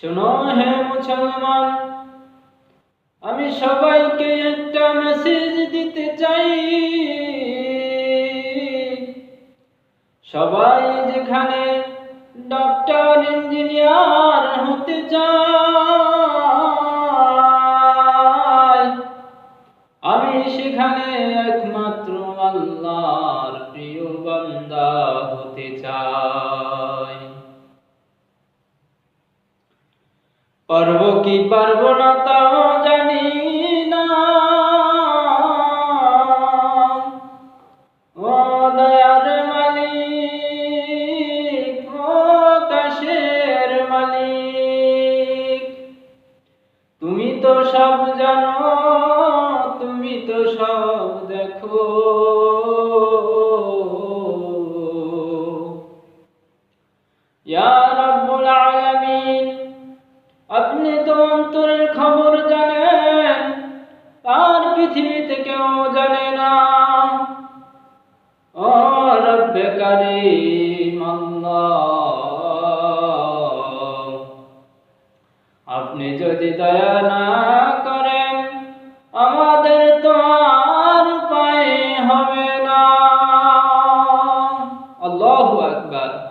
শোনো হে মুসলমান, আমি সবাইকে একটা মেসেজ দিতে চাই। সবাই যেখানে ডক্টর ইঞ্জিনিয়ার হতে চায়, আমি সেখানে একমাত্র আল্লাহর প্রিয় বান্দা হতে চাই। পারবো কি পারবো না তাও জানি না, ও দয়ার মালিক, ও আকাশের মালিক, তুমি তো সব জানো, তুমি তো সব দেখো। ইয়া রাব্বুল আলামিন, আপনি তো অন্তরের খবর জানেন, আর পৃথিবীতে কেউ জানে না। ও রব্বে কারীম আল্লাহ, আপনি যদি দয়া না